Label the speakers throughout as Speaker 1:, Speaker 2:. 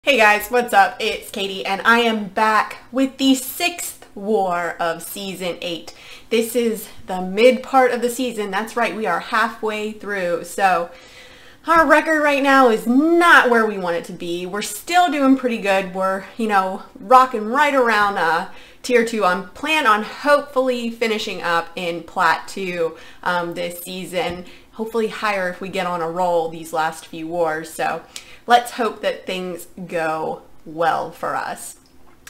Speaker 1: Hey guys, what's up? It's Katie and I am back with the 6th war of season 8. This is the mid part of the season. That's right, we are halfway through. So our record right now is not where we want it to be. We're still doing pretty good. We're, rocking right around tier 2. I'm planning on hopefully finishing up in plat 2 this season. Hopefully higher if we get on a roll these last few wars. So let's hope that things go well for us.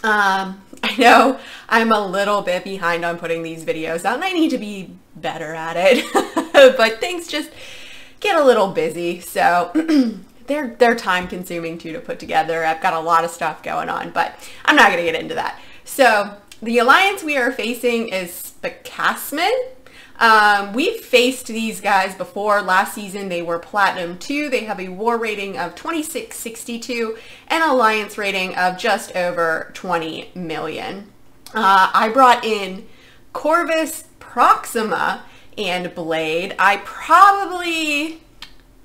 Speaker 1: I know I'm a little bit behind on putting these videos out and I need to be better at it, but things just get a little busy. So they're time consuming too to put together. I've got a lot of stuff going on, but I'm not going to get into that. So the alliance we are facing is Spame. We've faced these guys before. Last season they were Platinum 2. They have a war rating of 2662 and alliance rating of just over 20 million. I brought in Corvus, Proxima, and Blade. I probably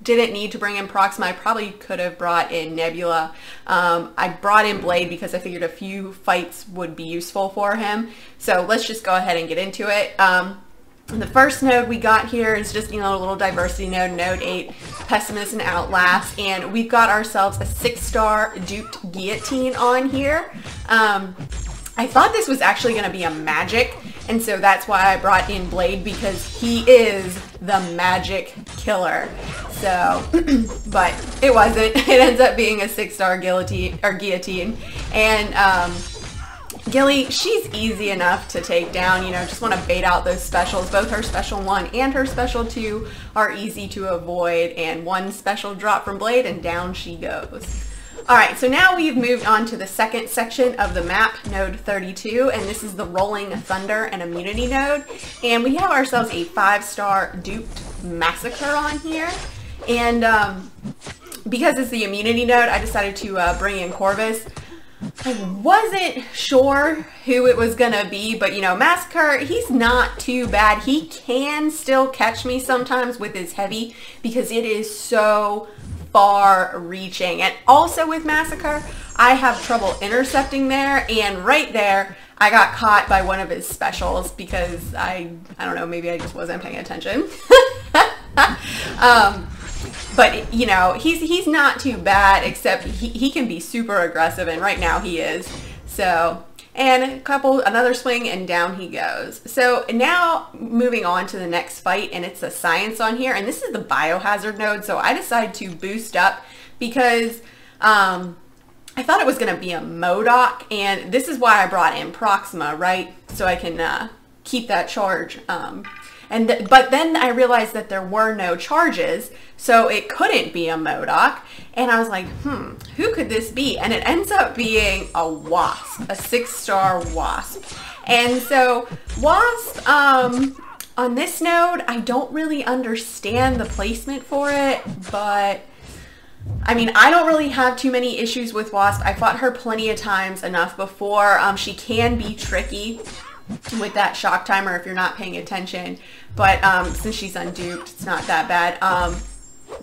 Speaker 1: didn't need to bring in Proxima. I probably could have brought in Nebula. I brought in Blade because I figured a few fights would be useful for him. So let's just go ahead and get into it. The first node we got here is just, a little diversity node, node 8, Pessimist and Outlast, and we've got ourselves a 6-star duped guillotine on here. I thought this was actually going to be a magic, and so that's why I brought in Blade, because he is the magic killer. So, but it wasn't. It ends up being a 6-star guillotine, and Gilly, she's easy enough to take down, just want to bait out those specials. Both her special 1 and her special 2 are easy to avoid, and one special drop from Blade and down she goes. Alright, so now we've moved on to the second section of the map, node 32, and this is the Rolling Thunder and Immunity node. And we have ourselves a 5-star duped Massacre on here. And because it's the immunity node, I decided to bring in Corvus. I wasn't sure who it was gonna be, but Massacre, he's not too bad. He can still catch me sometimes with his heavy because it is so far reaching. And also with Massacre, I have trouble intercepting there, and right there I got caught by one of his specials because I don't know, maybe I just wasn't paying attention. But he's not too bad, except he can be super aggressive, and right now he is. So, and another swing and down he goes. So now moving on to the next fight, and it's a science on here, and this is the biohazard node. So I decided to boost up because I thought it was going to be a Mcoc, and this is why I brought in Proxima, right? So I can keep that charge. But then I realized that there were no charges, so it couldn't be a Mcoc. And I was like, who could this be? And it ends up being a Wasp, a 6-star Wasp. And so Wasp, on this node, I don't really understand the placement for it, but I mean, I don't really have too many issues with Wasp. I fought her plenty of times enough before. She can be tricky with that shock timer if you're not paying attention, but since she's unduped, it's not that bad.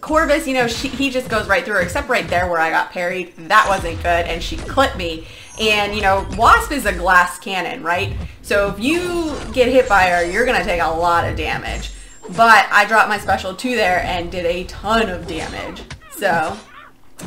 Speaker 1: Corvus, he just goes right through her, except right there where I got parried. That wasn't good, and she clipped me. And Wasp is a glass cannon, right? So if you get hit by her, you're gonna take a lot of damage. But I dropped my special 2 there and did a ton of damage. So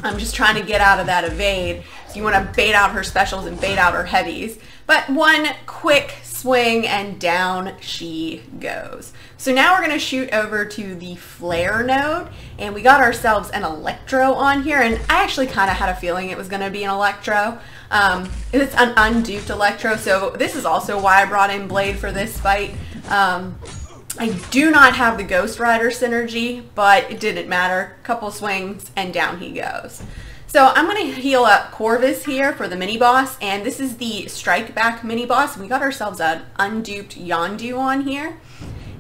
Speaker 1: I'm just trying to get out of that evade. So you want to bait out her specials and bait out her heavies. But one quick swing and down she goes. So now we're going to shoot over to the flare node, and we got ourselves an Electro on here, and I actually kind of had a feeling it was going to be an Electro. It's an unduped Electro, so this is also why I brought in Blade for this fight. I do not have the Ghost Rider synergy, but it didn't matter. Couple swings and down he goes. So I'm going to heal up Corvus here for the mini-boss, and this is the Strike Back mini-boss. We got ourselves an unduped Yondu on here,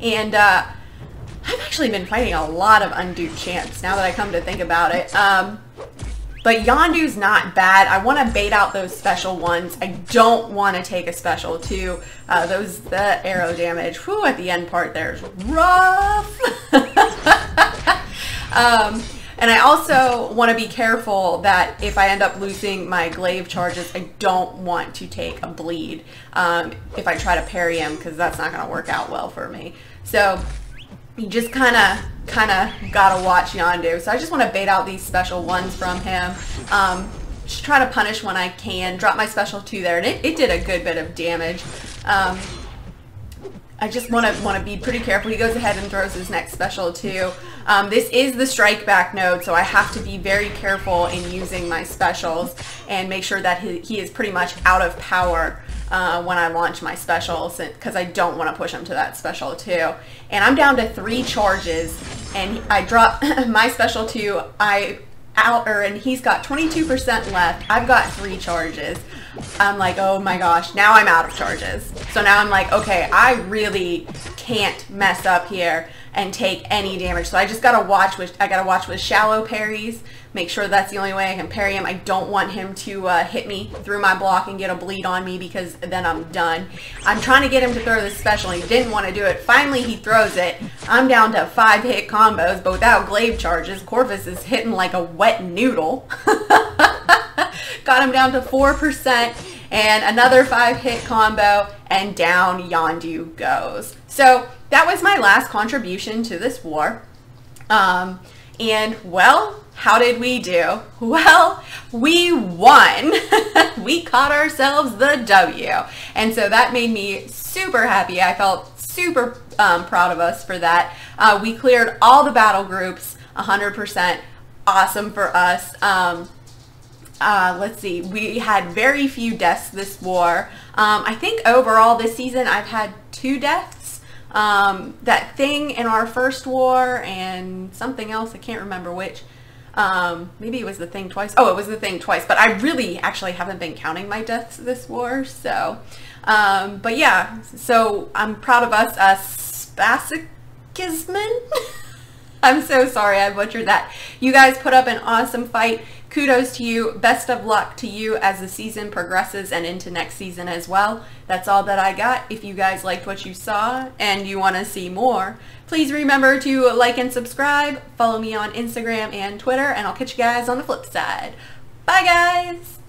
Speaker 1: and I've actually been fighting a lot of unduped champs now that I come to think about it. But Yondu's not bad. I want to bait out those special ones. I don't want to take a special 2. The arrow damage, at the end part there is rough. And I also want to be careful that if I end up losing my glaive charges, I don't want to take a bleed if I try to parry him, because that's not going to work out well for me. So you just kind of gotta watch Yondu. So I just want to bait out these special ones from him. Just try to punish when I can. Drop my special 2 there, and it did a good bit of damage. I just want to be pretty careful. He goes ahead and throws his next special 2. This is the strike back node, so I have to be very careful in using my specials and make sure that he is pretty much out of power when I launch my specials, because I don't want to push him to that special 2. And I'm down to 3 charges, and I drop my special 2. And he's got 22% left. I've got 3 charges. I'm like, oh my gosh, now I'm out of charges. So now I'm like, okay, I really can't mess up here and take any damage. So I just gotta watch with shallow parries, make sure that's the only way I can parry him. I don't want him to hit me through my block and get a bleed on me, because then I'm done. I'm trying to get him to throw this special. He didn't want to do it. Finally, he throws it. I'm down to 5 hit combos, but without glaive charges. Corvus is hitting like a wet noodle. Got him down to 4%, and another 5 hit combo, and down Yondu goes. So that was my last contribution to this war. And well, how did we do? Well, we won. We caught ourselves the W. And so that made me super happy. I felt super proud of us for that. We cleared all the battle groups 100%. Awesome for us. Let's see, we had very few deaths this war. I think overall this season I've had 2 deaths. That thing in our first war and something else, I can't remember which. Maybe it was the thing twice. Oh, it was the thing twice, but I really actually haven't been counting my deaths this war. So, but yeah, so I'm proud of us, Spasichisman. I'm so sorry I butchered that. You guys put up an awesome fight. Kudos to you. Best of luck to you as the season progresses and into next season as well. That's all that I got. If you guys liked what you saw and you want to see more, please remember to like and subscribe. Follow me on Instagram and Twitter, and I'll catch you guys on the flip side. Bye, guys.